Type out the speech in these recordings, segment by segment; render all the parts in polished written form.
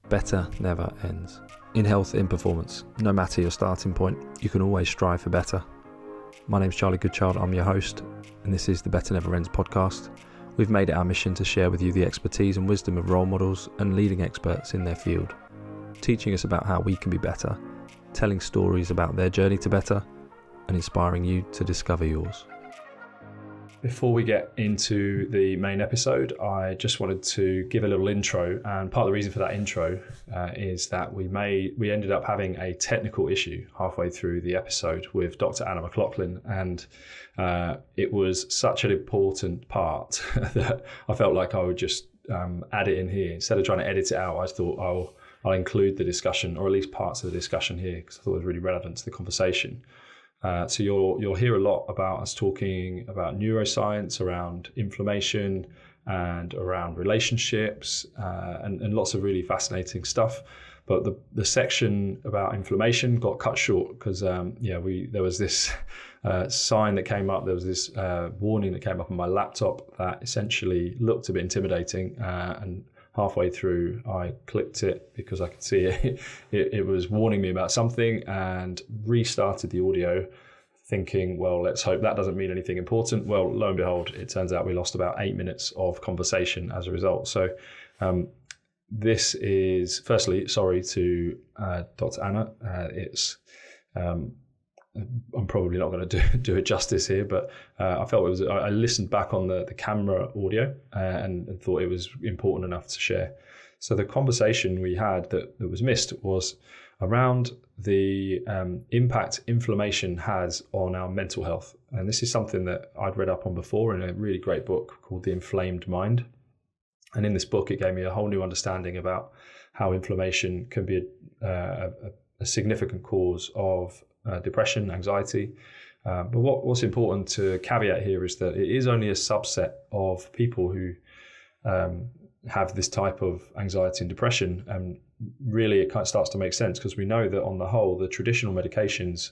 Better never ends. In health, in performance, no matter your starting point, you can always strive for better. My name's Charlie Goodchild, I'm your host, and this is the Better Never Ends podcast. We've made it our mission to share with you the expertise and wisdom of role models and leading experts in their field, teaching us about how we can be better, telling stories about their journey to better, and inspiring you to discover yours. Before we get into the main episode, I just wanted to give a little intro, and part of the reason for that intro is that we ended up having a technical issue halfway through the episode with Dr. Anna McLaughlin, and it was such an important part that I felt like I would just add it in here. Instead of trying to edit it out, I thought I'll include the discussion, or at least parts of the discussion here, because I thought it was really relevant to the conversation. So you'll hear a lot about us talking about neuroscience, around inflammation and around relationships, and lots of really fascinating stuff. But the section about inflammation got cut short because there was this sign that came up. There was this warning that came up on my laptop that essentially looked a bit intimidating, and halfway through, I clicked it because I could see it was warning me about something, and restarted the audio thinking, well, let's hope that doesn't mean anything important. Well, lo and behold, it turns out we lost about 8 minutes of conversation as a result. So this is, firstly, sorry to Dr. Anna. I'm probably not going to do it justice here, but I felt it was. I listened back on the camera audio and thought it was important enough to share. So the conversation we had that was missed was around the impact inflammation has on our mental health, and this is something that I'd read up on before in a really great book called The Inflamed Mind. And in this book, it gave me a whole new understanding about how inflammation can be a significant cause of depression, anxiety. But what's important to caveat here is that it is only a subset of people who have this type of anxiety and depression. And really, it kind of starts to make sense because we know that on the whole, the traditional medications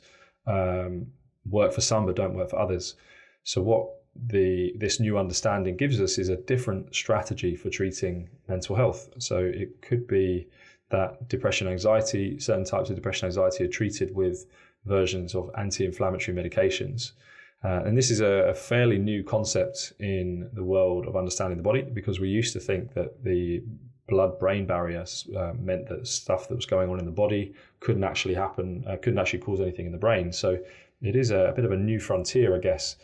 work for some but don't work for others. So what this new understanding gives us is a different strategy for treating mental health. So it could be that depression, anxiety, certain types of depression, anxiety are treated with versions of anti-inflammatory medications. And this is a fairly new concept in the world of understanding the body, because we used to think that the blood-brain barrier meant that stuff that was going on in the body couldn't actually happen, couldn't actually cause anything in the brain. So it is a bit of a new frontier, I guess,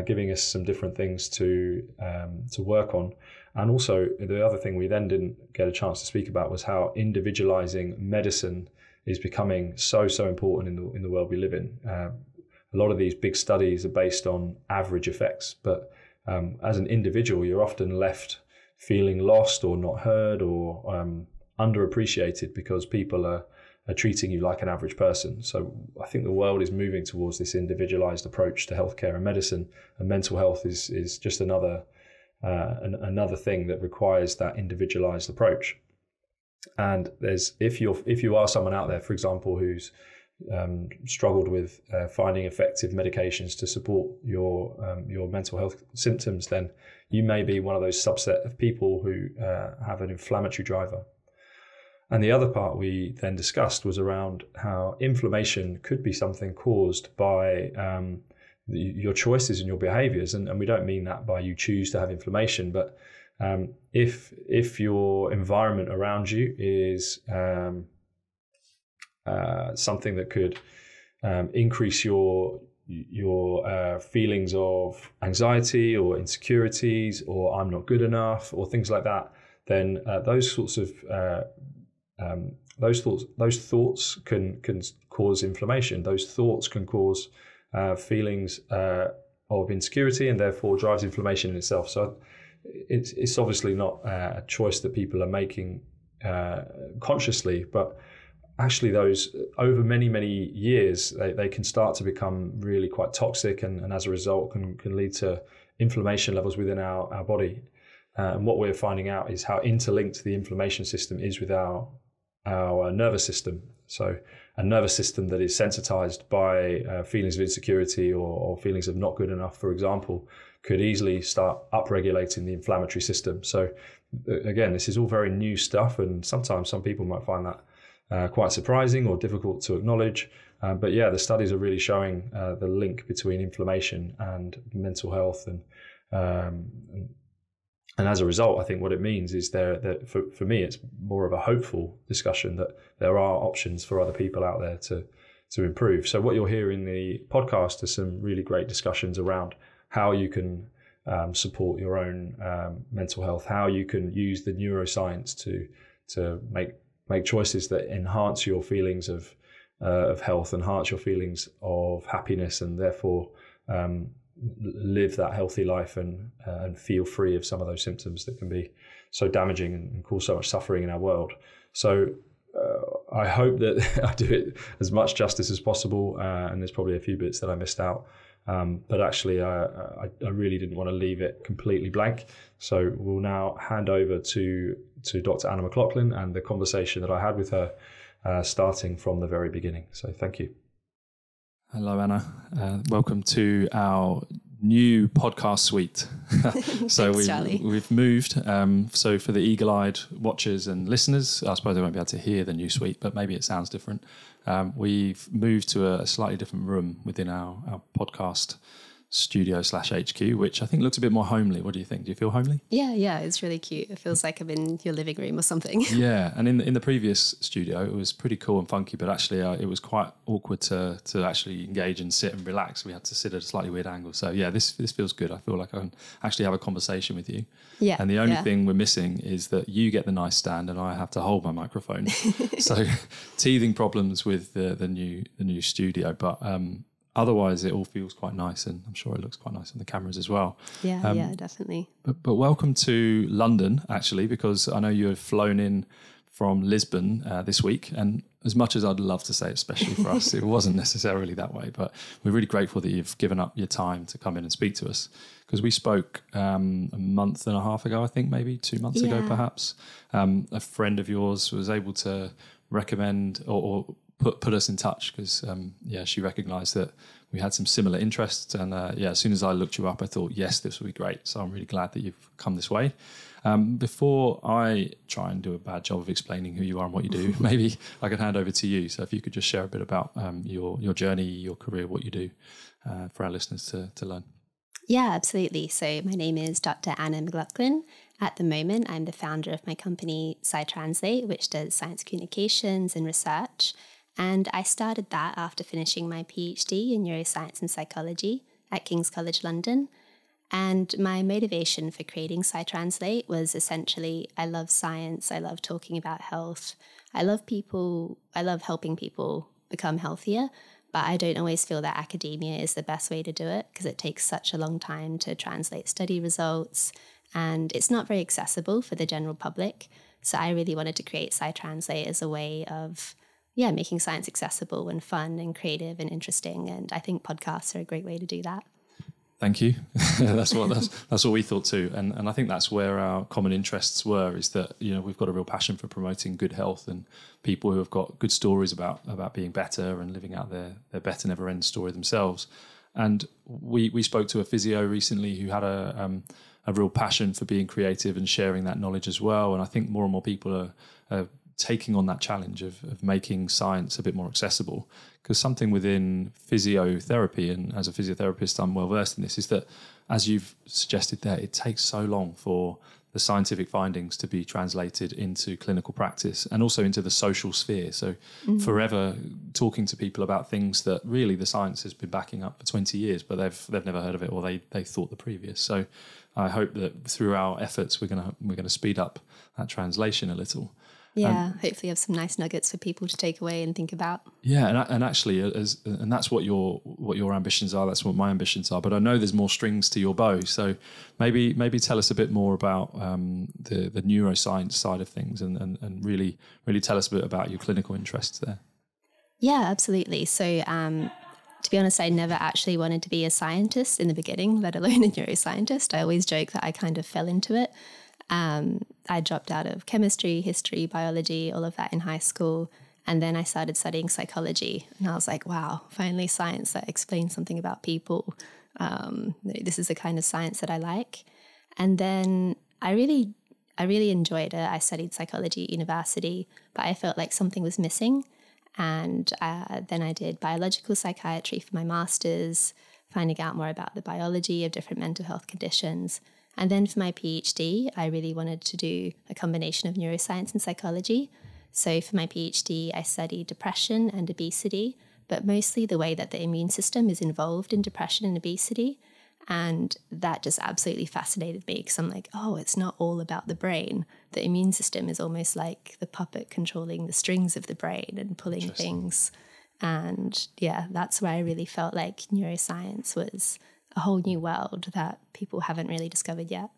giving us some different things to work on. And also, the other thing we then didn't get a chance to speak about was how individualizing medicine is becoming so important in the world we live in. A lot of these big studies are based on average effects, but as an individual, you're often left feeling lost or not heard or underappreciated because people are treating you like an average person. So I think the world is moving towards this individualized approach to healthcare and medicine, and mental health is just another thing that requires that individualized approach. And if you are someone out there, for example, who's struggled with finding effective medications to support your mental health symptoms, then you may be one of those subset of people who have an inflammatory driver. And the other part we then discussed was around how inflammation could be something caused by your choices and your behaviors. And we don't mean that by you choose to have inflammation, but if your environment around you is something that could increase your feelings of anxiety or insecurities or I'm not good enough or things like that, then those thoughts can cause inflammation. Those thoughts can cause feelings of insecurity, and therefore drives inflammation in itself. So it's obviously not a choice that people are making consciously, but actually those over many years, they can start to become really quite toxic, and as a result can lead to inflammation levels within our body. And what we're finding out is how interlinked the inflammation system is with our nervous system. So a nervous system that is sensitized by feelings of insecurity or feelings of not good enough, for example, could easily start upregulating the inflammatory system. So again, this is all very new stuff, and sometimes some people might find that quite surprising or difficult to acknowledge. But yeah, the studies are really showing the link between inflammation and mental health, and as a result, I think what it means is that for me, it's more of a hopeful discussion that there are options for other people out there to improve. So what you'll hear in the podcast are some really great discussions around how you can support your own mental health, how you can use the neuroscience to make choices that enhance your feelings of health, enhance your feelings of happiness, and therefore live that healthy life and feel free of some of those symptoms that can be so damaging and cause so much suffering in our world. So I hope that I do it as much justice as possible, and there's probably a few bits that I missed out. But actually, I really didn't want to leave it completely blank. So we'll now hand over to Dr. Anna McLaughlin and the conversation that I had with her, starting from the very beginning. So thank you. Hello, Anna. Welcome to our new podcast suite. So Thanks, we've moved. So for the eagle-eyed watchers and listeners, I suppose they won't be able to hear the new suite, but maybe it sounds different. We've moved to a slightly different room within our podcast studio /HQ, which I think looks a bit more homely. What do you think? Do you feel homely? Yeah, it's really cute. It feels like I'm in your living room or something. Yeah, and in the previous studio, it was pretty cool and funky, but actually it was quite awkward to actually engage and sit and relax. We had to sit at a slightly weird angle. So yeah, this feels good. I feel like I can actually have a conversation with you. Yeah. And the only thing we're missing is that you get the nice stand and I have to hold my microphone. So teething problems with the new studio, but otherwise, it all feels quite nice, and I'm sure it looks quite nice on the cameras as well. Yeah, definitely. But welcome to London, actually, because I know you have flown in from Lisbon this week, and as much as I'd love to say, especially for us, it wasn't necessarily that way, but we're really grateful that you've given up your time to come in and speak to us, because we spoke a month and a half ago, I think, maybe 2 months ago, perhaps. A friend of yours was able to recommend or put us in touch because she recognised that we had some similar interests, and as soon as I looked you up, I thought, yes, this would be great. So I'm really glad that you've come this way. Before I try and do a bad job of explaining who you are and what you do, maybe I could hand over to you. So if you could just share a bit about your journey, your career, what you do for our listeners to learn. Yeah, absolutely. So my name is Dr. Anna McLaughlin. At the moment, I'm the founder of my company, Sci-translate, which does science communications and research. And I started that after finishing my PhD in neuroscience and psychology at King's College London. And my motivation for creating Sci-translate was essentially, I love science, I love talking about health, I love helping people become healthier, but I don't always feel that academia is the best way to do it because it takes such a long time to translate study results, and it's not very accessible for the general public. So I really wanted to create Sci-translate as a way of making science accessible and fun and creative and interesting. And I think podcasts are a great way to do that. Thank you. That's what we thought too. And I think that's where our common interests were, is that, we've got a real passion for promoting good health and people who have got good stories about being better and living out their better never end story themselves. And we spoke to a physio recently who had a real passion for being creative and sharing that knowledge as well. And I think more and more people are taking on that challenge of making science a bit more accessible, because something within physiotherapy, and as a physiotherapist I'm well versed in this, is that, as you've suggested there, it takes so long for the scientific findings to be translated into clinical practice and also into the social sphere. So forever talking to people about things that really the science has been backing up for 20 years, but they've never heard of it, or they thought the previous. So I hope that through our efforts we're gonna speed up that translation a little. Yeah, hopefully have some nice nuggets for people to take away and think about. Yeah, and actually, and that's what your ambitions are. That's what my ambitions are. But I know there's more strings to your bow. So maybe tell us a bit more about the neuroscience side of things, and really tell us a bit about your clinical interests there. Yeah, absolutely. So to be honest, I never actually wanted to be a scientist in the beginning, let alone a neuroscientist. I always joke that I kind of fell into it. I dropped out of chemistry, history, biology, all of that in high school. And then I started studying psychology. And I was like, wow, finally science that explains something about people. This is the kind of science that I like. And then I really enjoyed it. I studied psychology at university, but I felt like something was missing. And then I did biological psychiatry for my master's, finding out more about the biology of different mental health conditions. And then for my PhD, I really wanted to do a combination of neuroscience and psychology. So for my PhD, I studied depression and obesity, but mostly the way that the immune system is involved in depression and obesity. And that just absolutely fascinated me because I'm like, oh, it's not all about the brain. The immune system is almost like the puppet controlling the strings of the brain and pulling things. And yeah, that's where I really felt like neuroscience was a whole new world that people haven't really discovered yet.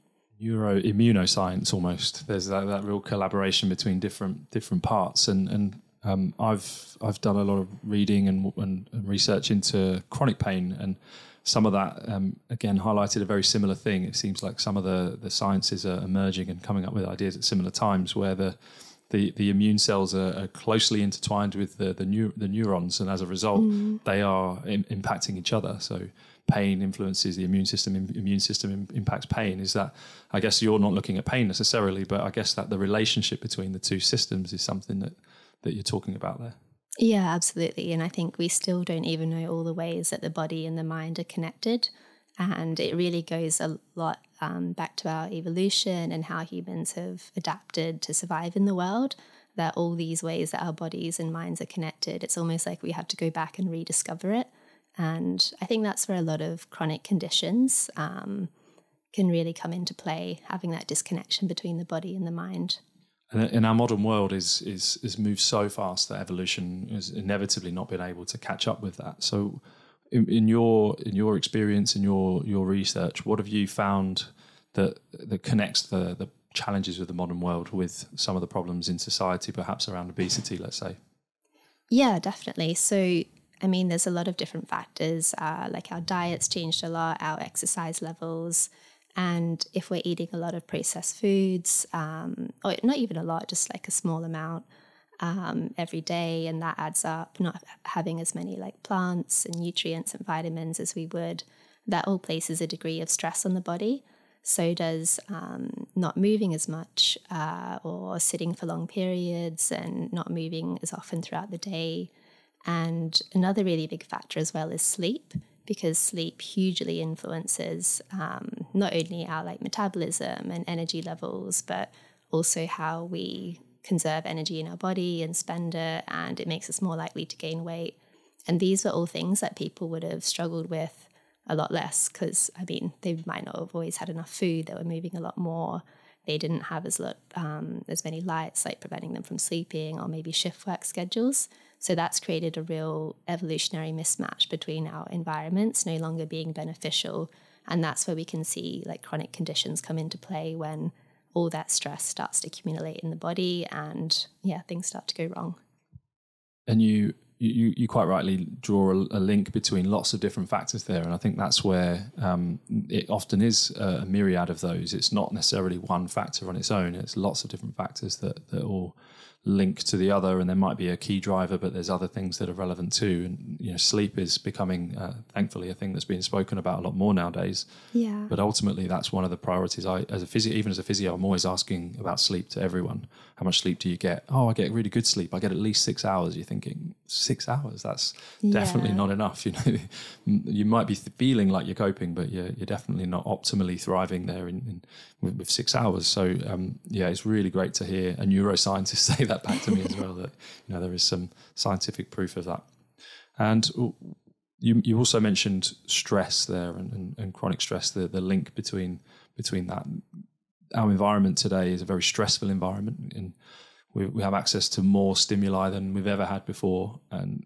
Immunoscience almost. There's that real collaboration between different parts. And I've done a lot of reading and research into chronic pain, and some of that, again, highlighted a very similar thing. It seems like some of the sciences are emerging and coming up with ideas at similar times where the immune cells are closely intertwined with the neurons, and as a result, they are impacting each other. So pain influences the immune system, immune system impacts pain. Is that, I guess you're not looking at pain necessarily, but I guess that the relationship between the two systems is something that you're talking about there. Yeah, absolutely. And I think we still don't even know all the ways that the body and the mind are connected. And it really goes a lot back to our evolution and how humans have adapted to survive in the world, that all these ways that our bodies and minds are connected, it's almost like we have to go back and rediscover it. And I think that's where a lot of chronic conditions can really come into play, having that disconnection between the body and the mind. And in our modern world is moved so fast that evolution has inevitably not been able to catch up with that. So in your experience, in your research, what have you found that connects the challenges of the modern world with some of the problems in society, perhaps around obesity, let's say? Yeah, definitely. So, I mean, there's a lot of different factors, like our diet's changed a lot, our exercise levels. And if we're eating a lot of processed foods, or not even a lot, just like a small amount every day, and that adds up, not having as many like plants and nutrients and vitamins as we would, that all places a degree of stress on the body. So does not moving as much or sitting for long periods and not moving as often throughout the day. And another really big factor as well is sleep, because sleep hugely influences not only our like metabolism and energy levels, but also how we conserve energy in our body and spend it, and it makes us more likely to gain weight. And these were all things that people would have struggled with a lot less because, I mean, they might not have always had enough food, they were moving a lot more, they didn't have as many lights, like preventing them from sleeping, or maybe shift work schedules. So that's created a real evolutionary mismatch between our environments no longer being beneficial. And that's where we can see like chronic conditions come into play when all that stress starts to accumulate in the body and things start to go wrong. And you quite rightly draw a link between lots of different factors there. And I think that's where it often is a myriad of those. It's not necessarily one factor on its own. It's lots of different factors that all link to the other, and there might be a key driver, but there's other things that are relevant too. And sleep is becoming thankfully a thing that's being spoken about a lot more nowadays. Yeah. But ultimately that's one of the priorities. Even as a physio, I'm always asking about sleep to everyone. How much sleep do you get? Oh, I get really good sleep. I get at least 6 hours. You're thinking 6 hours? That's definitely not enough. You might be feeling like you're coping, but you're definitely not optimally thriving there with 6 hours. So it's really great to hear a neuroscientist say that back to me as well, that there is some scientific proof of that. And you also mentioned stress there and chronic stress, the link between that. Our environment today is a very stressful environment, and we have access to more stimuli than we've ever had before, and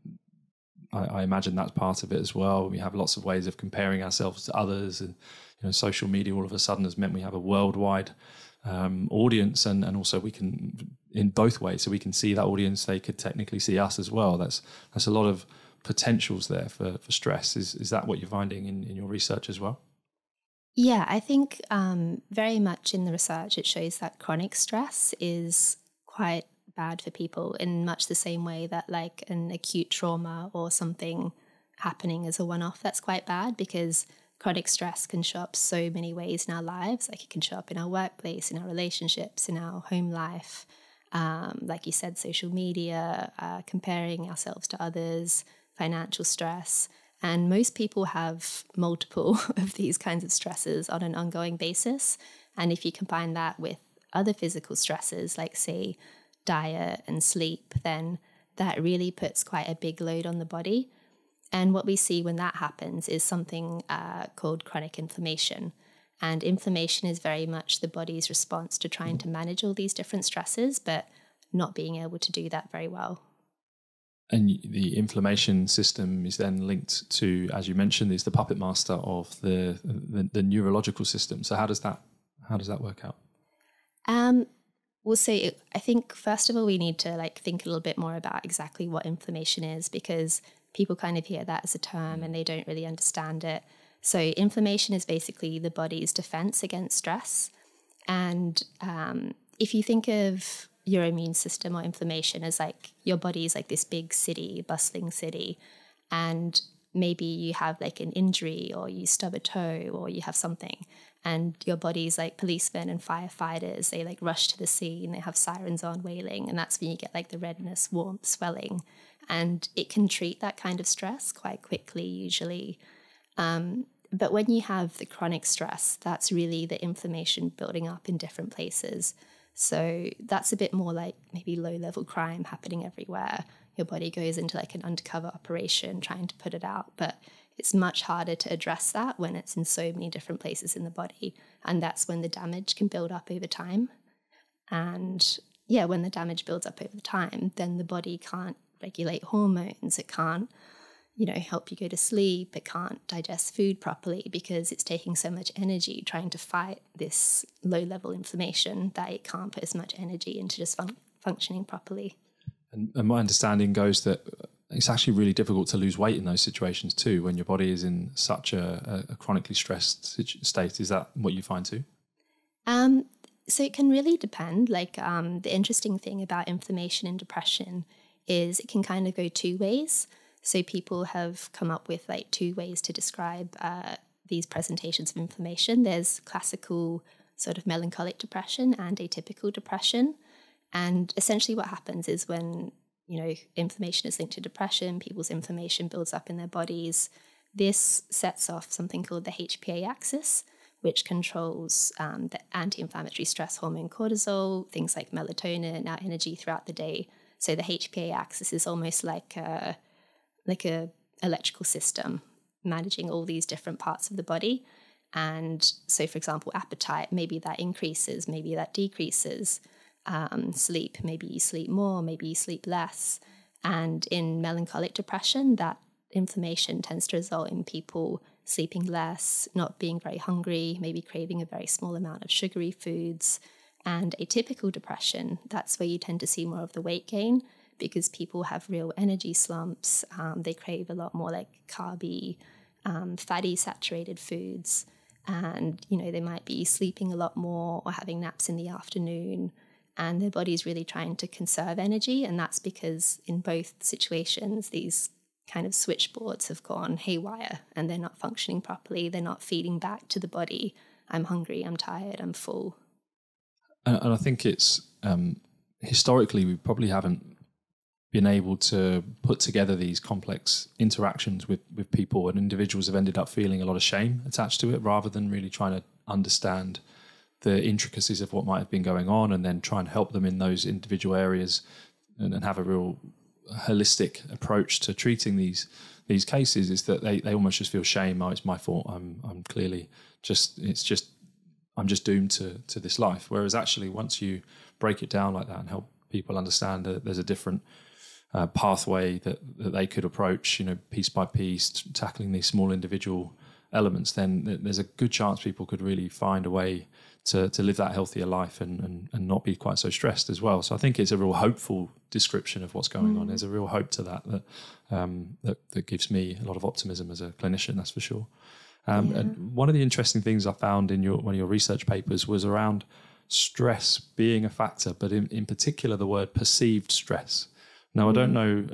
I imagine that's part of it as well. We have lots of ways of comparing ourselves to others, and social media all of a sudden has meant we have a worldwide audience, and also we can, in both ways, so we can see that audience, they could technically see us as well. That's a lot of potentials there for stress. Is that what you're finding in your research as well? Yeah, I think very much in the research it shows that chronic stress is quite bad for people, in much the same way that like an acute trauma or something happening as a one-off, that's quite bad, because chronic stress can show up so many ways in our lives. Like it can show up in our workplace, in our relationships, in our home life. Like you said, social media, comparing ourselves to others, financial stress. And most people have multiple of these kinds of stresses on an ongoing basis. And if you combine that with other physical stresses, like say diet and sleep, then that really puts quite a big load on the body. And what we see when that happens is something called chronic inflammation. And inflammation is very much the body's response to trying to manage all these different stresses, but not being able to do that very well. And the inflammation system is then linked to, as you mentioned, is the puppet master of the neurological system. So how does that work out? We'll say, I think first of all, we need to think a little bit more about exactly what inflammation is, because people kind of hear that as a term and they don't really understand it. So inflammation is basically the body's defense against stress. And if you think of your immune system or inflammation as your body's this big city, bustling city, and maybe you have an injury or you stub a toe or you have something, and your body's policemen and firefighters, they rush to the scene, they have sirens on wailing, and that's when you get the redness, warmth, swelling. And it can treat that kind of stress quite quickly usually. But when you have the chronic stress, that's really the inflammation building up in different places. So that's a bit more like maybe low-level crime happening everywhere. Your body goes into an undercover operation trying to put it out, but it's much harder to address that when it's in so many different places in the body. And that's when the damage can build up over time. And yeah, when the damage builds up over time, then the body can't regulate hormones. It can't, help you go to sleep. It can't digest food properly because it's taking so much energy trying to fight this low-level inflammation that it can't put as much energy into just functioning properly. And my understanding goes that it's actually really difficult to lose weight in those situations too, when your body is in such a chronically stressed state. Is that what you find too? So it can really depend. The interesting thing about inflammation and depression is it can kind of go two ways. So people have come up with 2 ways to describe these presentations of inflammation. There's classical sort of melancholic depression and atypical depression. And essentially what happens is when, inflammation is linked to depression, people's inflammation builds up in their bodies. This sets off something called the HPA axis, which controls the anti-inflammatory stress hormone cortisol, things like melatonin, our energy throughout the day. So the HPA axis is almost like a electrical system managing all these different parts of the body. And so, for example, appetite, maybe that increases, maybe that decreases. Sleep, maybe you sleep more, maybe you sleep less. And in melancholic depression, that inflammation tends to result in people sleeping less, not being very hungry, maybe craving a very small amount of sugary foods. And atypical depression, that's where you tend to see more of the weight gain, because people have real energy slumps. They crave a lot more carby, fatty, saturated foods. And, they might be sleeping a lot more or having naps in the afternoon. And their body's really trying to conserve energy. And that's because in both situations, these kind of switchboards have gone haywire and they're not functioning properly. They're not feeding back to the body. I'm hungry, I'm tired, I'm full. And I think it's historically, we probably haven't been able to put together these complex interactions with people, and individuals have ended up feeling a lot of shame attached to it rather than really trying to understand the intricacies of what might have been going on and then try and help them in those individual areas and have a real holistic approach to treating these cases. Is that they almost just feel shame. Oh, it's my fault. I'm clearly I'm just doomed to this life. Whereas actually, once you break it down like that and help people understand that there's a different pathway that they could approach, piece by piece, tackling these small individual elements, then there's a good chance people could really find a way to live that healthier life and not be quite so stressed as well. So I think it's a real hopeful description of what's going on. There's a real hope to that gives me a lot of optimism as a clinician, that's for sure. And one of the interesting things I found in one of your research papers was around stress being a factor, but in particular the word perceived stress. Now, I don't know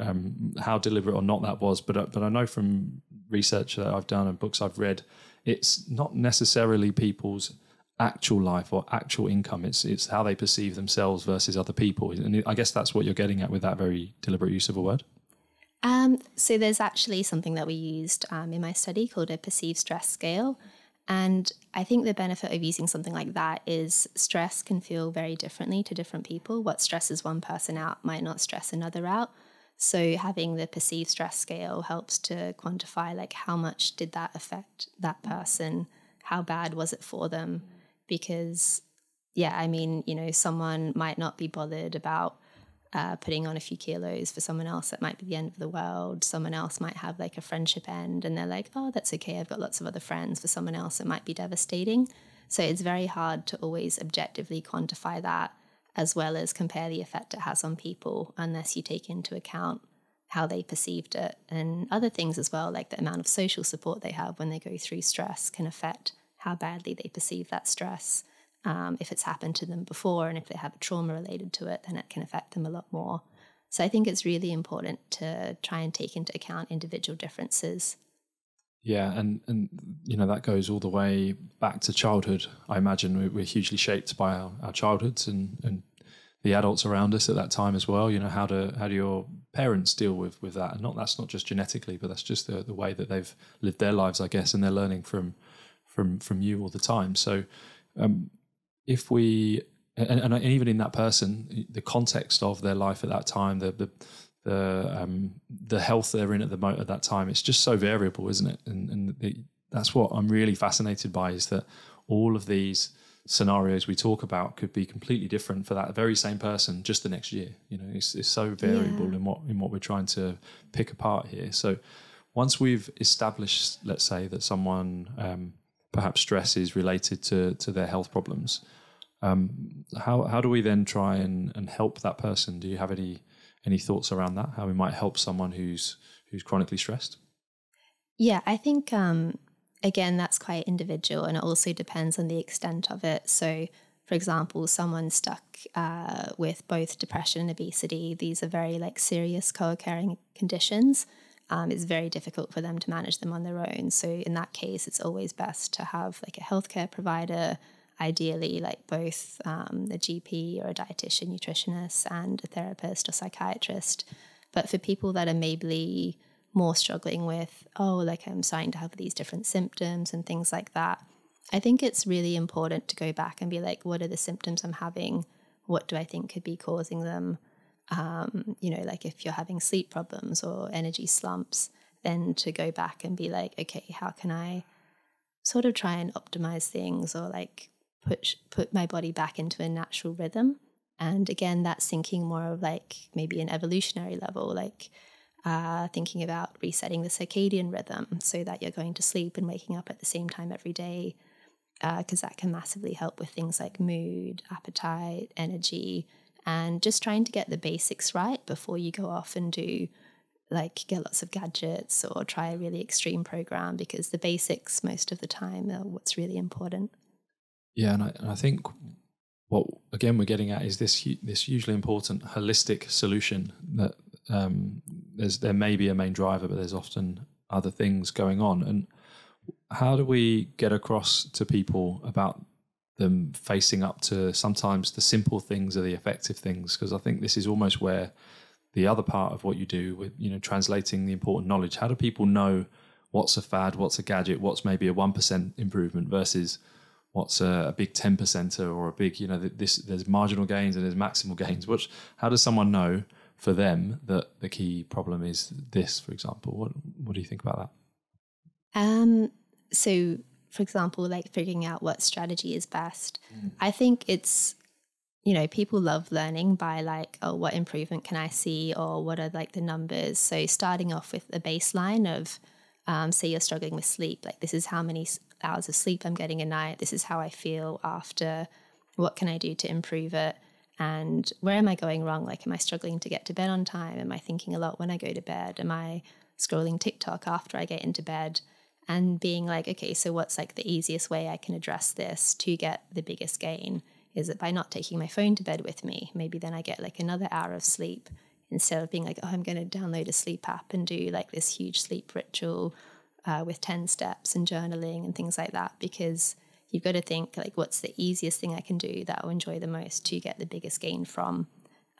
how deliberate or not that was, but I know from research that I've done and books I've read, it's not necessarily people's actual life or actual income. It's how they perceive themselves versus other people. And I guess that's what you're getting at with that very deliberate use of a word. So there's actually something that we used in my study called a perceived stress scale. And I think the benefit of using something like that is stress can feel very differently to different people. What stresses one person out might not stress another out. So having the perceived stress scale helps to quantify like how much did that affect that person? How bad was it for them? Because, yeah, I mean, you know, someone might not be bothered about putting on a few kilos. For someone else, that might be the end of the world. Someone else might have like a friendship end and they're like, oh, that's okay, I've got lots of other friends. For someone else, it might be devastating. So it's very hard to always objectively quantify that, as well as compare the effect it has on people, unless you take into account how they perceived it. And other things as well, like the amount of social support they have when they go through stress can affect how badly they perceive that stress. If it's happened to them before and if they have a trauma related to it, then it can affect them a lot more. So I think it's really important to try and take into account individual differences. Yeah, and you know, that goes all the way back to childhood. I imagine we're hugely shaped by our childhoods and the adults around us at that time as well. You know, how do your parents deal with that? And that's not just genetically, but that's just the way that they've lived their lives, I guess, and they're learning from you all the time. So if we and even in that person, the context of their life at that time, the health they're in at that time, it's just so variable, isn't it? And that's what I'm really fascinated by, is that all of these scenarios we talk about could be completely different for that very same person just the next year. You know, it's so variable in what we're trying to pick apart here. So once we've established, let's say, that someone perhaps stress is related to their health problems, how do we then try and help that person? Do you have any thoughts around that? How we might help someone who's chronically stressed? Yeah, I think again, that's quite individual, and it also depends on the extent of it. So, for example, someone stuck with both depression and obesity, these are very like serious co-occurring conditions. It's very difficult for them to manage them on their own. So in that case, it's always best to have like a healthcare provider, ideally like both a GP or a dietitian, nutritionist, and a therapist or psychiatrist. But for people that are maybe more struggling with, like I'm starting to have these different symptoms and things like that, I think it's really important to go back and be like, what are the symptoms I'm having? What do I think could be causing them? Like if you're having sleep problems or energy slumps, then to go back and be like, okay, how can I sort of try and optimize things, or like put my body back into a natural rhythm? And again, that's thinking more of like maybe an evolutionary level, like thinking about resetting the circadian rhythm so that you're going to sleep and waking up at the same time every day, because that can massively help with things like mood, appetite, energy, and just trying to get the basics right before you go off and do like get lots of gadgets or try a really extreme program, because the basics most of the time are what's really important. Yeah, and I think what again we're getting at is this hugely important holistic solution that there may be a main driver, but there's often other things going on. And how do we get across to people about them facing up to sometimes the simple things are the effective things? Because I think this is almost where the other part of what you do with, translating the important knowledge. How do people know what's a fad, what's a gadget, what's maybe a 1% improvement versus what's a big 10%er or a big, there's marginal gains and there's maximal gains. How does someone know for them that the key problem is this, for example? What do you think about that? So, for example, like figuring out what strategy is best. I think it's, people love learning by like, what improvement can I see, or what are like the numbers? So starting off with a baseline of, say you're struggling with sleep, like this is how many hours of sleep I'm getting a night. This is how I feel after. What can I do to improve it? And where am I going wrong? Like, am I struggling to get to bed on time? Am I thinking a lot when I go to bed? Am I scrolling TikTok after I get into bed? And being like, okay, so what's like the easiest way I can address this to get the biggest gain? Is it by not taking my phone to bed with me? Maybe then I get like another hour of sleep, instead of being like, I'm going to download a sleep app and do like this huge sleep ritual with 10 steps and journaling and things like that, because you've got to think like, what's the easiest thing I can do that I'll enjoy the most to get the biggest gain from?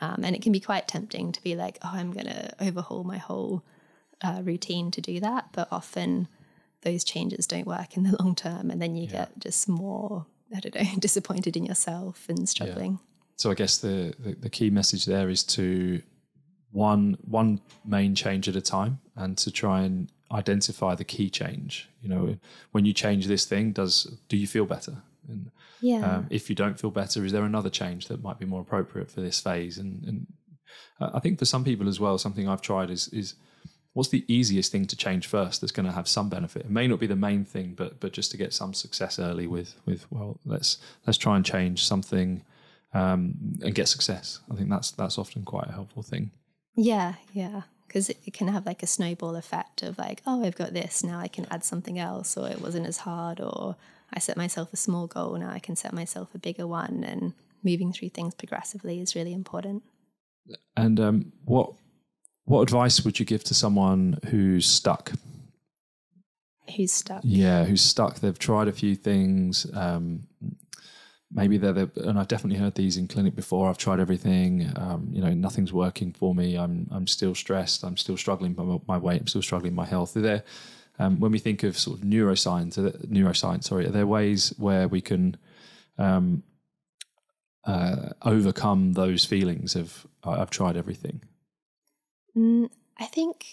And it can be quite tempting to be like, oh, I'm going to overhaul my whole routine to do that. But often those changes don't work in the long term. And then you get just more, I don't know, disappointed in yourself and struggling. Yeah. So I guess the key message there is to one main change at a time, and to try and identify the key change. You know, when you change this thing, do you feel better? And if you don't feel better, is there another change that might be more appropriate for this phase? And I think for some people as well, something I've tried is what's the easiest thing to change first that's going to have some benefit? It may not be the main thing, but just to get some success early with well, let's try and change something and get success. I think that's often quite a helpful thing. Yeah. Because it can have like a snowball effect of like, oh, I've got this, now I can add something else, or it wasn't as hard, or I set myself a small goal, now I can set myself a bigger one, and moving through things progressively is really important. And what advice would you give to someone who's stuck? Who's stuck? Yeah, who's stuck. They've tried a few things. Maybe and I've definitely heard these in clinic before. I've tried everything. Nothing's working for me. I'm still stressed. I'm still struggling by my weight. I'm still struggling with my health. Are there, when we think of sort of neuroscience, are there ways where we can overcome those feelings of I've tried everything? I think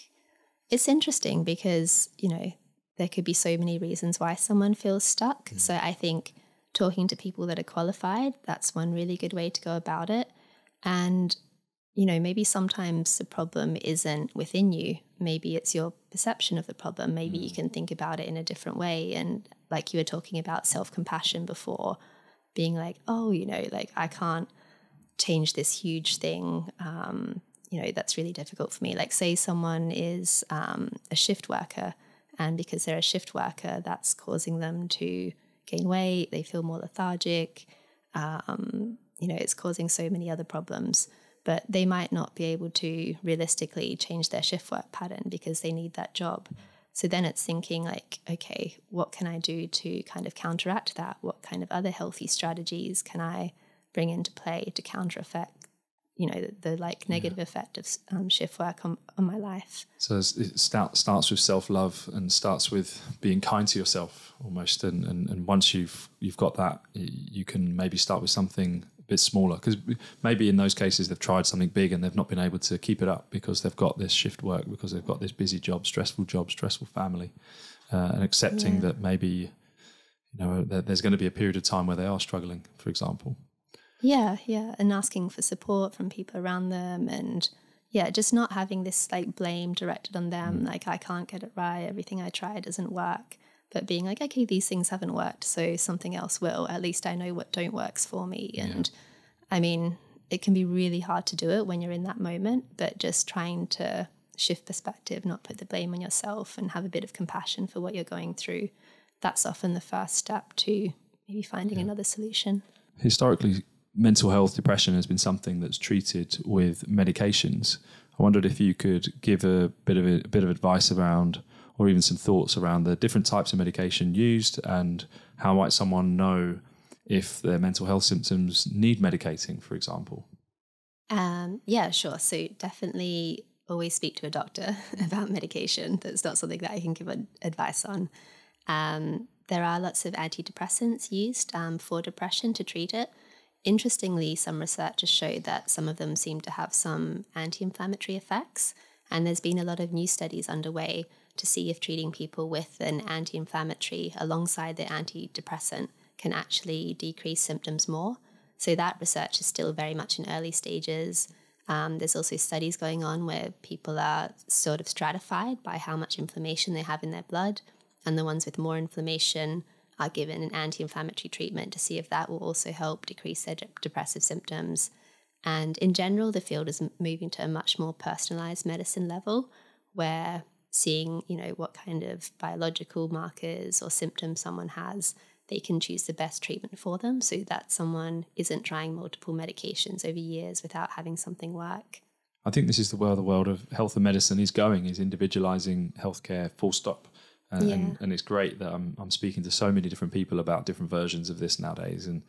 it's interesting because, there could be so many reasons why someone feels stuck. So I think talking to people that are qualified, that's one really good way to go about it. And, maybe sometimes the problem isn't within you. Maybe it's your perception of the problem. Maybe you can think about it in a different way. And like you were talking about self-compassion before, being like, oh, I can't change this huge thing. That's really difficult for me. Like say someone is a shift worker, and because they're a shift worker, that's causing them to gain weight, they feel more lethargic, it's causing so many other problems, but they might not be able to realistically change their shift work pattern because they need that job. So then it's thinking like, okay, what can I do to kind of counteract that? What kind of other healthy strategies can I bring into play to counter effect, the negative effect of shift work on my life? So it starts with self-love and starts with being kind to yourself almost. And once you've got that, you can maybe start with something a bit smaller, because maybe in those cases they've tried something big and they've not been able to keep it up because they've got this shift work, because they've got this busy job, stressful family, and accepting that maybe, there's going to be a period of time where they are struggling, for example. Yeah. And asking for support from people around them, and just not having this like blame directed on them. Like, I can't get it right. Everything I try doesn't work. But being like, okay, these things haven't worked, so something else will. At least I know what don't works for me. And I mean, it can be really hard to do it when you're in that moment, but just trying to shift perspective, not put the blame on yourself, and have a bit of compassion for what you're going through. That's often the first step to maybe finding another solution. Historically, mental health, depression has been something that's treated with medications. I wondered if you could give a bit of advice around, or even some thoughts around the different types of medication used, and how might someone know if their mental health symptoms need medicating, for example? Yeah, sure. So definitely always speak to a doctor about medication. That's not something that I can give advice on. There are lots of antidepressants used for depression to treat it. Interestingly, some researchers show that some of them seem to have some anti-inflammatory effects, and there's been a lot of new studies underway to see if treating people with an anti-inflammatory alongside the antidepressant can actually decrease symptoms more. So that research is still very much in early stages. There's also studies going on where people are sort of stratified by how much inflammation they have in their blood, and the ones with more inflammation are given an anti-inflammatory treatment to see if that will also help decrease their depressive symptoms. And in general, the field is moving to a much more personalized medicine level, where seeing, what kind of biological markers or symptoms someone has, they can choose the best treatment for them, so that someone isn't trying multiple medications over years without having something work. I think this is where the world of health and medicine is going, is individualizing healthcare, full stop. And it's great that I'm speaking to so many different people about different versions of this nowadays. And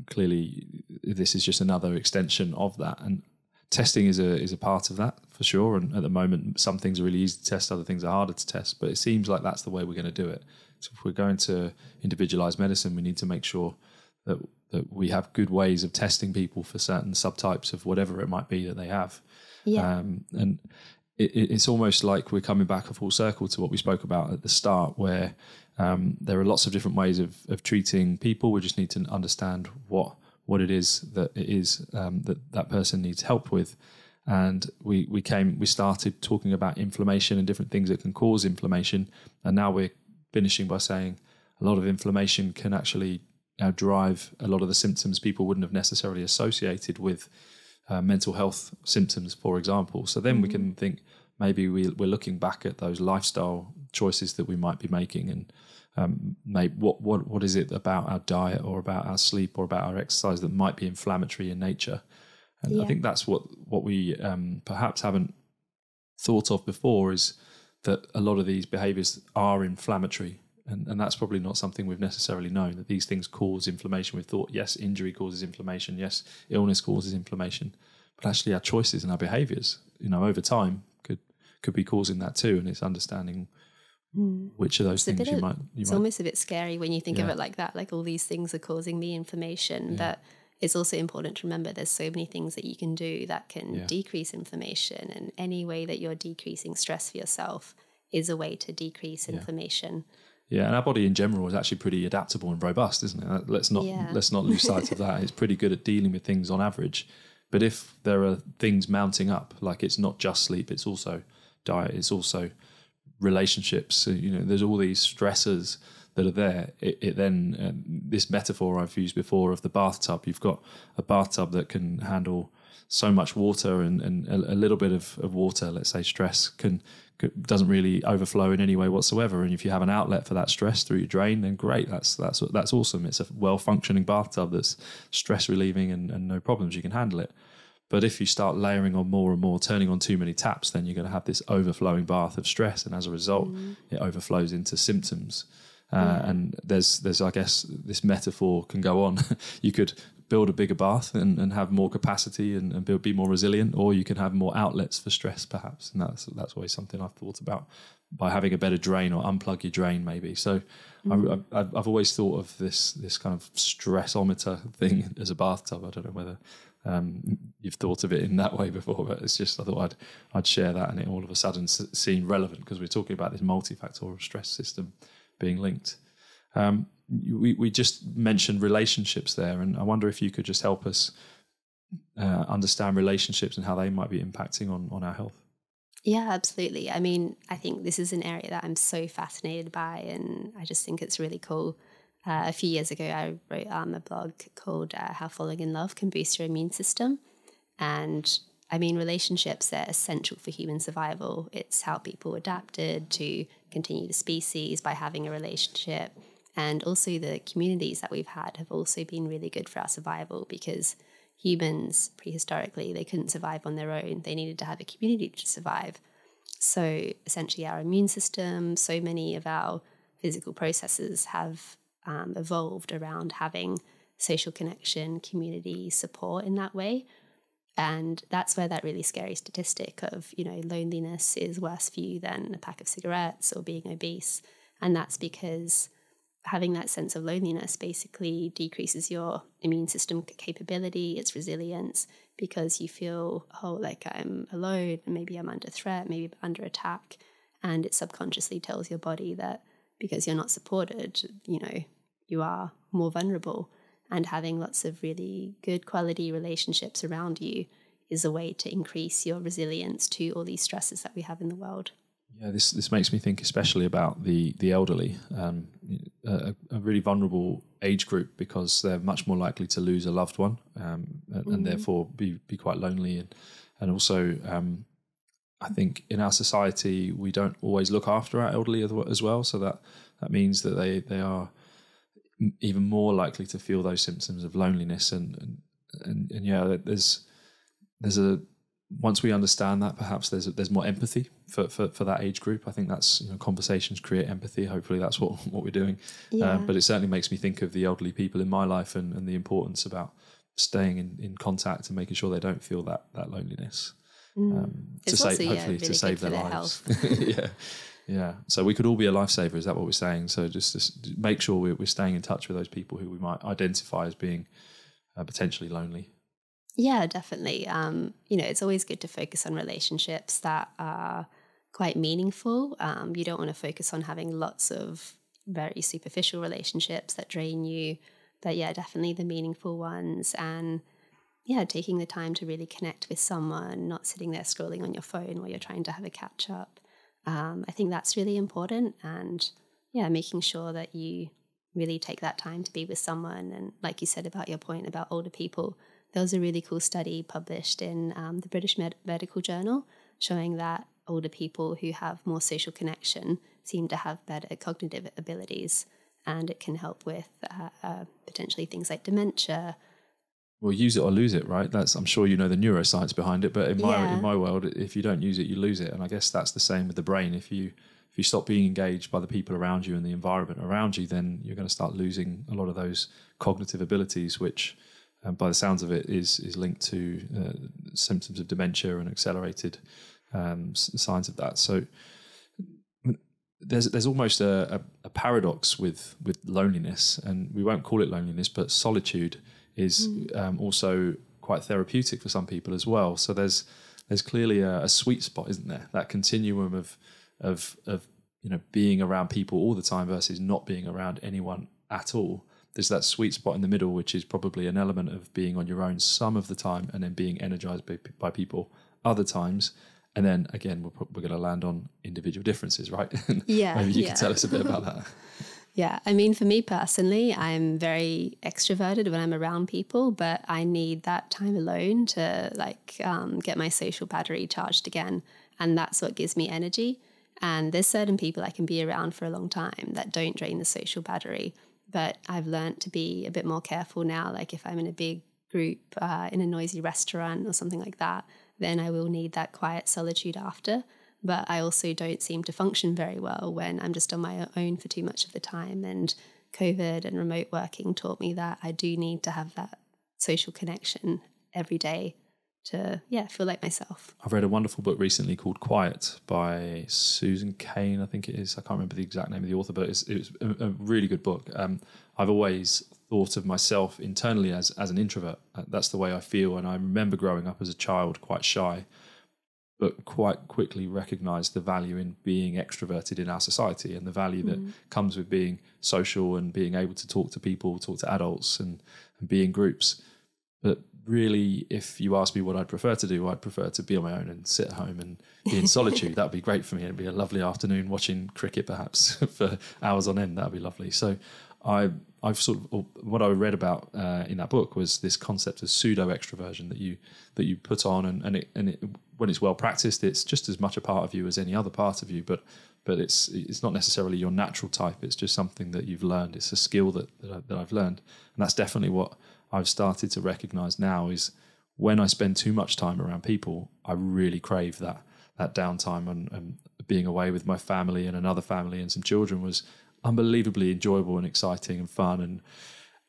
clearly, this is just another extension of that. And testing is a part of that for sure. And at the moment, some things are really easy to test, other things are harder to test. But it seems like that's the way we're going to do it. So if we're going to individualize medicine, we need to make sure that we have good ways of testing people for certain subtypes of whatever it might be that they have. Yeah. And it's almost like we're coming back a full circle to what we spoke about at the start, where there are lots of different ways of treating people. We just need to understand what it is that person needs help with. And we started talking about inflammation and different things that can cause inflammation. And now we're finishing by saying a lot of inflammation can actually drive a lot of the symptoms people wouldn't have necessarily associated with mental health symptoms, for example. So then we can think maybe we're looking back at those lifestyle choices that we might be making, and maybe what is it about our diet or about our sleep or about our exercise that might be inflammatory in nature. And I think that's what we perhaps haven't thought of before, is that a lot of these behaviours are inflammatory. And that's probably not something we've necessarily known, that these things cause inflammation. We've thought, yes, injury causes inflammation. Yes, illness causes inflammation. But actually our choices and our behaviours, over time could be causing that too. And it's understanding which of those things you might. It's almost a bit scary when you think of it like that, like all these things are causing the inflammation. That it's also important to remember there's so many things that you can do that can decrease inflammation. And any way that you're decreasing stress for yourself is a way to decrease inflammation. Yeah, and our body in general is actually pretty adaptable and robust, isn't it? Let's not lose sight of that. It's pretty good at dealing with things on average. But if there are things mounting up, like it's not just sleep, it's also diet, it's also relationships. So, there's all these stressors that are there. It then, this metaphor I've used before of the bathtub, you've got a bathtub that can handle so much water, and a little bit of water, let's say stress, doesn't really overflow in any way whatsoever. And if you have an outlet for that stress through your drain, then great, that's awesome. It's a well-functioning bathtub that's stress relieving and no problems, you can handle it. But if you start layering on more and more, turning on too many taps, then you're going to have this overflowing bath of stress, and as a result, it overflows into symptoms. And there's I guess this metaphor can go on. You could build a bigger bath and have more capacity and be more resilient, or you can have more outlets for stress perhaps. And that's always something I've thought about, by having a better drain, or unplug your drain maybe. So I've always thought of this kind of stressometer thing as a bathtub. I don't know whether you've thought of it in that way before, but it's just, I thought I'd share that, and it all of a sudden seemed relevant because we're talking about this multifactorial stress system being linked. We just mentioned relationships there, and I wonder if you could just help us understand relationships and how they might be impacting on our health. Yeah, absolutely. I mean, I think this is an area that I'm so fascinated by, and I just think it's really cool. A few years ago, I wrote a blog called How Falling in Love Can Boost Your Immune System. And I mean, relationships are essential for human survival. It's how people adapted to continue the species, by having a relationship. And also the communities that we've had have also been really good for our survival, because humans prehistorically, they couldn't survive on their own. They needed to have a community to survive. So essentially our immune system, so many of our physical processes have evolved around having social connection, community support in that way. And that's where that really scary statistic of, loneliness is worse for you than a pack of cigarettes or being obese. And that's because having that sense of loneliness basically decreases your immune system capability, its resilience, because you feel, like I'm alone, and maybe I'm under threat, maybe I'm under attack. And it subconsciously tells your body that because you're not supported, you are more vulnerable. And having lots of really good quality relationships around you is a way to increase your resilience to all these stresses that we have in the world. Yeah, this makes me think especially about the elderly, a really vulnerable age group, because they're much more likely to lose a loved one and therefore be quite lonely. And also, I think in our society, we don't always look after our elderly as well. So that means that they are even more likely to feel those symptoms of loneliness. And yeah, there's a once we understand that, perhaps there's more empathy for that age group. I think that's, conversations create empathy. Hopefully that's what we're doing. Yeah. But it certainly makes me think of the elderly people in my life and the importance about staying in contact and making sure they don't feel that loneliness. To save, hopefully, really to save their lives. Yeah. So we could all be a lifesaver. Is that what we're saying? So just make sure we're staying in touch with those people who we might identify as being potentially lonely. Yeah, definitely. It's always good to focus on relationships that are quite meaningful. You don't want to focus on having lots of very superficial relationships that drain you. But yeah, definitely the meaningful ones. And yeah, taking the time to really connect with someone, not sitting there scrolling on your phone while you're trying to have a catch up. I think that's really important. And yeah, making sure that you really take that time to be with someone. And like you said about your point about older people, there was a really cool study published in the British Medical Journal showing that older people who have more social connection seem to have better cognitive abilities, and it can help with potentially things like dementia. Well, use it or lose it, right? I'm sure you know the neuroscience behind it, but in my world, if you don't use it, you lose it. And I guess that's the same with the brain. If you stop being engaged by the people around you and the environment around you, then you're going to start losing a lot of those cognitive abilities, which by the sounds of it is linked to symptoms of dementia and accelerated signs of that. So there's almost a paradox with loneliness, and we won't call it loneliness, but solitude is also quite therapeutic for some people as well. So there's clearly a sweet spot, isn't there? That continuum of being around people all the time versus not being around anyone at all. There's that sweet spot in the middle, which is probably an element of being on your own some of the time and then being energized by people other times. And then again, we're going to land on individual differences, right? Yeah. Maybe you can tell us a bit about that. Yeah, I mean, for me personally, I'm very extroverted when I'm around people, but I need that time alone to get my social battery charged again. And that's what gives me energy. And there's certain people I can be around for a long time that don't drain the social battery. But I've learned to be a bit more careful now. Like if I'm in a big group, in a noisy restaurant or something like that, then I will need that quiet solitude after. But I also don't seem to function very well when I'm just on my own for too much of the time. And COVID and remote working taught me that I do need to have that social connection every day to, feel like myself. I've read a wonderful book recently called Quiet by Susan Cain, I think it is. I can't remember the exact name of the author, but it was a really good book. I've always thought of myself internally as an introvert. That's the way I feel. And I remember growing up as a child quite shy, but quite quickly recognized the value in being extroverted in our society and the value that comes with being social and being able to talk to people, talk to adults and be in groups. But really, if you ask me what I'd prefer to do, I'd prefer to be on my own and sit at home and be in solitude. That'd be great for me. It'd be a lovely afternoon watching cricket perhaps for hours on end. That'd be lovely. So I've sort of, what I read about in that book was this concept of pseudo extroversion that you put on, and it when it's well practiced, it's just as much a part of you as any other part of you. But it's not necessarily your natural type. It's just something that you've learned. It's a skill that I've learned, and that's definitely what I've started to recognize now. Is when I spend too much time around people, I really crave that downtime, and being away with my family and another family and some children was unbelievably enjoyable and exciting and fun, and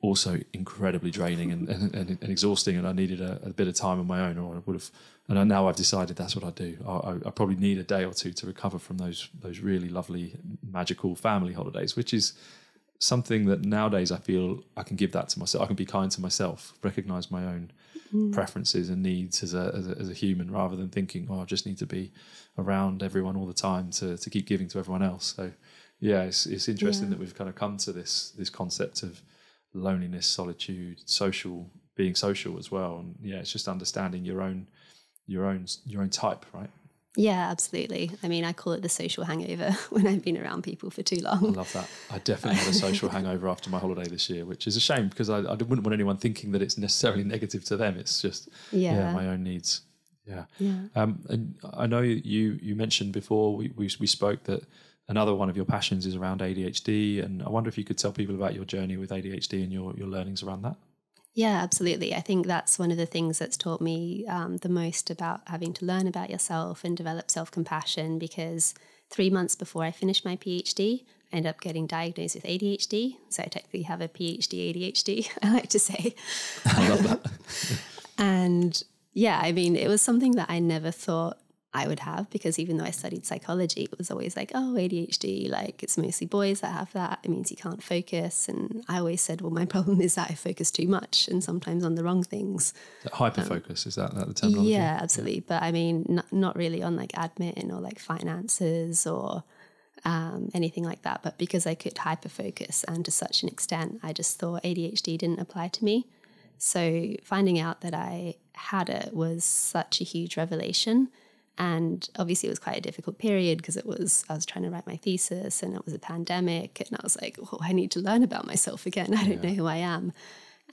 also incredibly draining and exhausting. And I needed a bit of time on my own, or I would have. And now I've decided that's what I do. I probably need a day or two to recover from those really lovely, magical family holidays, which is something that nowadays I feel I can give that to myself. I can be kind to myself, recognize my own preferences and needs as a human, rather than thinking, I just need to be around everyone all the time to keep giving to everyone else. So yeah, it's interesting that we've kind of come to this concept of loneliness, solitude, being social as well. And yeah, it's just understanding your own type, right? Yeah, absolutely. I mean, I call it the social hangover when I've been around people for too long. I love that. I definitely had a social hangover after my holiday this year, which is a shame because I wouldn't want anyone thinking that it's necessarily negative to them. It's just my own needs. Yeah. And I know you mentioned before we spoke that another one of your passions is around ADHD, and I wonder if you could tell people about your journey with ADHD and your learnings around that. Yeah, absolutely. I think that's one of the things that's taught me the most about having to learn about yourself and develop self-compassion, because 3 months before I finished my PhD, I ended up getting diagnosed with ADHD. So I technically have a PhD ADHD, I like to say. I love that. And yeah, I mean, it was something that I never thought I would have, because even though I studied psychology, it was always like, oh, ADHD, like it's mostly boys that have that. It means you can't focus. And I always said, well, my problem is that I focus too much and sometimes on the wrong things. Hyperfocus, is that the terminology? Yeah, absolutely. Yeah. But I mean, not really on like admin or like finances or anything like that. But because I could hyperfocus and to such an extent, I just thought ADHD didn't apply to me. So finding out that I had it was such a huge revelation. And obviously it was quite a difficult period because I was trying to write my thesis and it was a pandemic. And I was like, oh, I need to learn about myself again. I don't know who I am.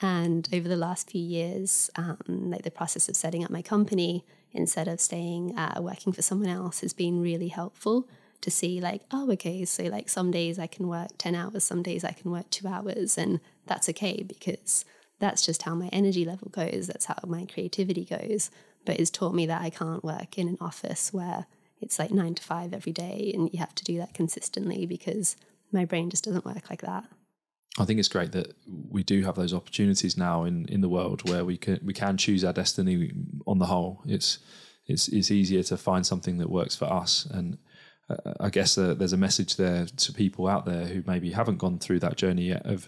And over the last few years, like the process of setting up my company, instead of staying working for someone else, has been really helpful to see like, oh, okay, so like some days I can work 10 hours, some days I can work 2 hours. And that's okay, because that's just how my energy level goes. That's how my creativity goes. But it's taught me that I can't work in an office where it's like 9 to 5 every day and you have to do that consistently, because my brain just doesn't work like that. I think it's great that we do have those opportunities now in the world where we can choose our destiny. On the whole, it's easier to find something that works for us. And I guess there's a message there to people out there who maybe haven't gone through that journey yet of,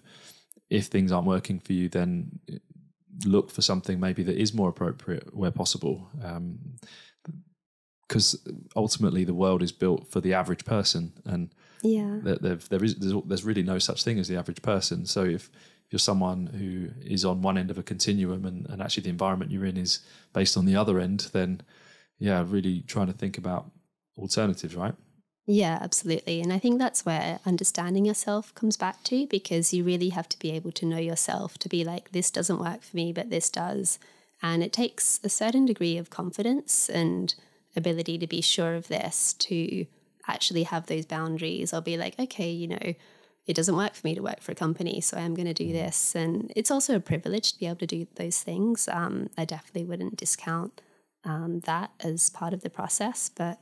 if things aren't working for you, then look for something maybe that is more appropriate where possible. Because ultimately the world is built for the average person, and there's really no such thing as the average person. So if you're someone who is on one end of a continuum and actually the environment you're in is based on the other end, then really trying to think about alternatives, right? Yeah, absolutely. And I think that's where understanding yourself comes back to, because you really have to be able to know yourself to be like, this doesn't work for me, but this does. And it takes a certain degree of confidence and ability to be sure of this, to actually have those boundaries, or be like, okay, it doesn't work for me to work for a company, so I'm going to do this. And it's also a privilege to be able to do those things. I definitely wouldn't discount that as part of the process. But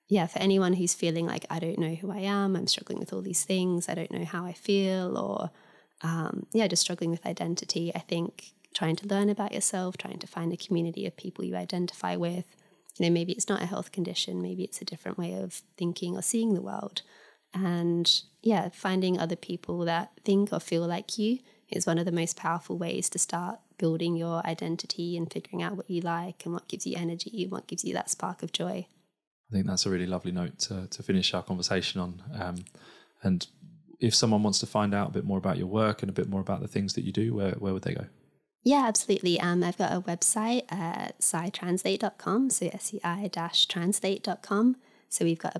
yeah, for anyone who's feeling like, I don't know who I am, I'm struggling with all these things, I don't know how I feel, or just struggling with identity, I think trying to learn about yourself, trying to find a community of people you identify with, maybe it's not a health condition, maybe it's a different way of thinking or seeing the world. And finding other people that think or feel like you is one of the most powerful ways to start building your identity and figuring out what you like and what gives you energy and what gives you that spark of joy. I think that's a really lovely note to finish our conversation on. And if someone wants to find out a bit more about your work and a bit more about the things that you do, where would they go? Yeah, absolutely. I've got a website at Sci-translate.com, so SCI-translate.com. So we've got a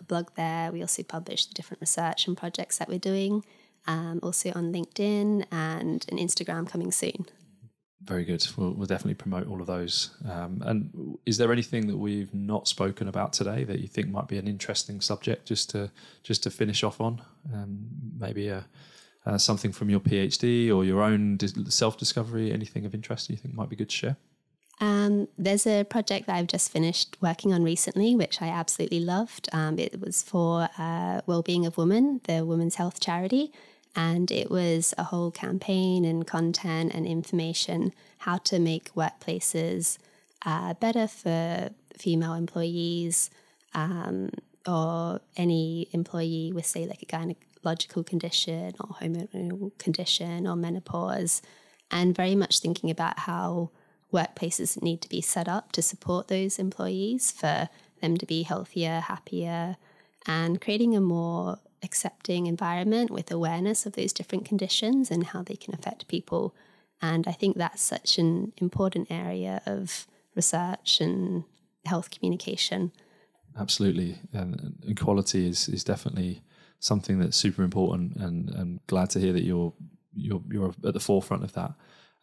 blog there. We also publish the different research and projects that we're doing, also on LinkedIn and an Instagram coming soon. Very good. We'll definitely promote all of those. And is there anything that we've not spoken about today that you think might be an interesting subject just to finish off on? Maybe something from your PhD or your own self-discovery, anything of interest you think might be good to share? There's a project that I've just finished working on recently, which I absolutely loved. It was for Wellbeing of Women, the women's health charity. And it was a whole campaign and content and information, how to make workplaces better for female employees or any employee with, say, like a gynecological condition or hormonal condition or menopause, and very much thinking about how workplaces need to be set up to support those employees for them to be healthier, happier, and creating a more accepting environment with awareness of those different conditions and how they can affect people. And I think that's such an important area of research and health communication. Absolutely. And equality is definitely something that's super important, and glad to hear that you're at the forefront of that.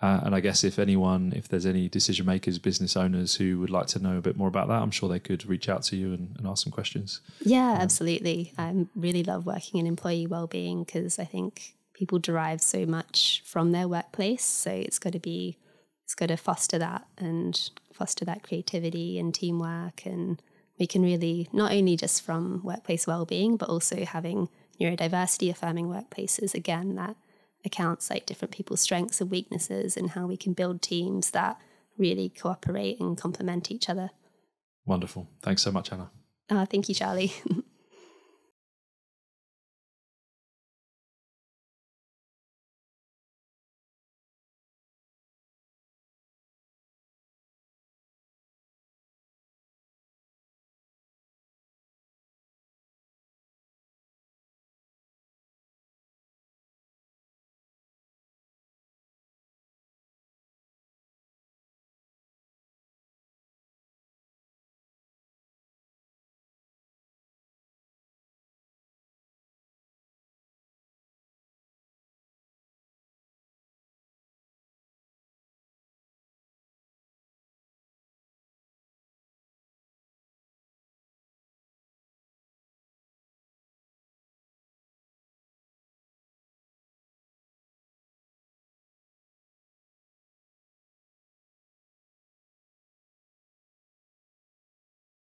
And I guess if there's any decision makers, business owners who would like to know a bit more about that, I'm sure they could reach out to you and ask some questions. Yeah, absolutely. I really love working in employee wellbeing, because I think people derive so much from their workplace. So it's got to foster that and foster that creativity and teamwork. And we can really, not only just from workplace well-being, but also having neurodiversity affirming workplaces, again, that accounts like different people's strengths and weaknesses and how we can build teams that really cooperate and complement each other. Wonderful. Thanks so much, Anna. Thank you, Charlie.